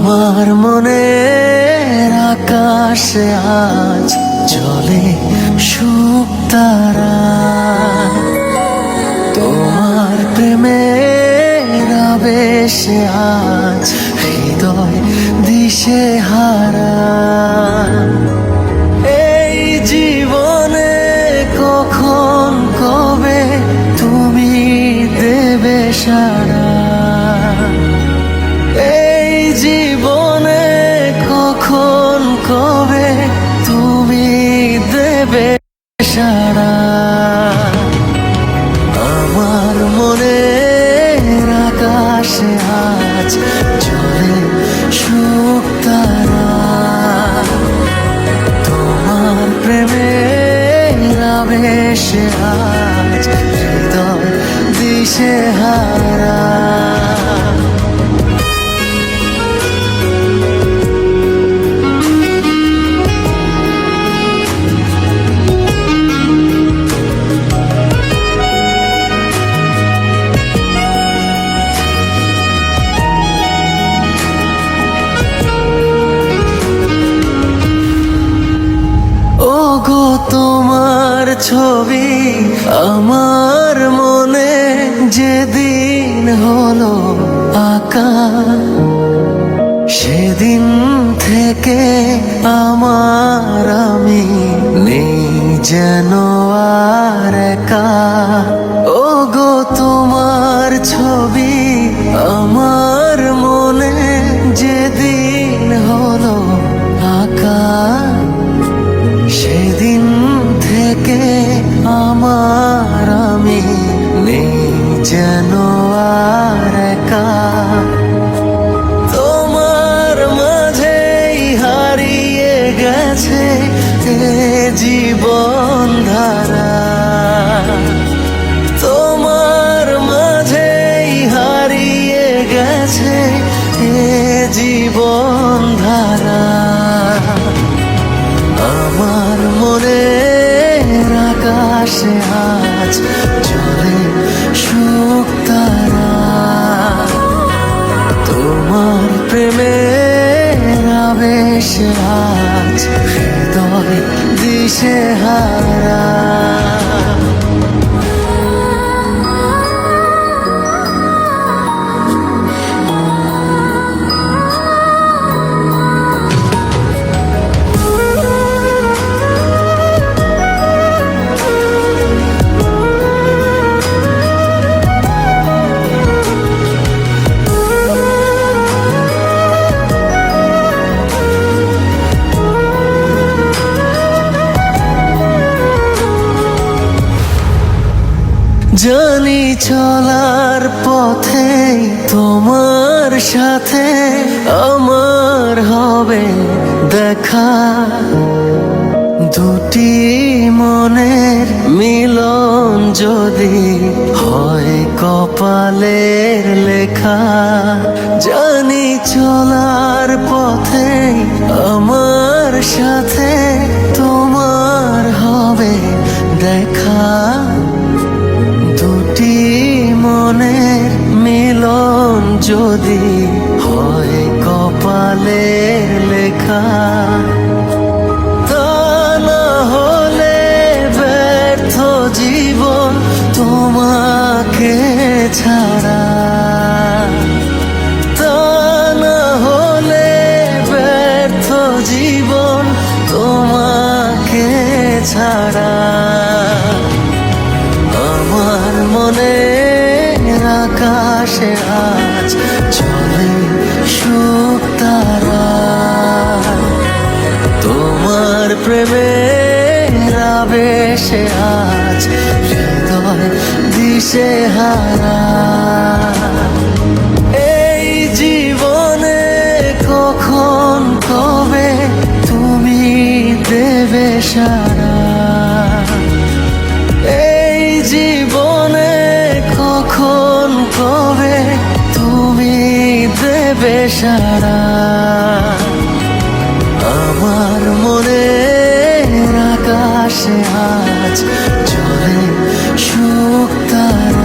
আমার মনের আকাশে আজ জ্বলে শুকতারা, তোমার প্রেমের আবেশে আজ হৃদয় দিশেহারা। এই জীবনে কখন কবে তুমি দেবে সাড়া, এই জীবনে কখন কবে তুমি দেবে সাড়া। আমার মনের আকাশে আজ জ্বলে শুকতারা, তোমার প্রেমের আবেশে আজ হৃদয় দিশেহারা। ওগো তোমার ছবি আমার মনে যেদিন হলো আঁকা, সেদিন থেকে আমার আমি নেই যেন আর একা। ওগো তোমার ছবি আমার মনে যেদিন হলো আঁকা, সেদিন থেকে আমার আমি নেই যেন আর একা। তোমার মাঝেই হারিয়ে গেছে এ জীবন ধারা, তোমার মাঝেই হারিয়ে গেছে এ জীবন ধারা। আমার মনের আকাশে আজ জ্বলে শুকতারা, তোমার প্রেমের আবেশে আজ হৃদয় দিশেহারা। জানি চলার পথে তোমার সাথে আমার হবে দেখা, দুটি মনের মিলন যদি হয় কপালের লেখা। জানি চলার পথে আমার সাথে তোমার হবে দেখা, দুটি মনের মিলন যদি হয় কপালের লেখা। তা না হলে ব্যর্থ জীবন তোমাকে ছাড়া, তা না হলে ব্যর্থ জীবন তোমাকে ছাড়া। আমার মনের আকাশে আজ জ্বলে শুকতারা, তোমার প্রেমের আবেশে আজ হৃদয় দিশেহারা। এই জীবনে কখন কবে তুমি দেবে সাড়া, এই জীবনে কখন কবে তুমি দেবে সাড়া। আমার মনের আকাশে আজ জ্বলে শুকতারা,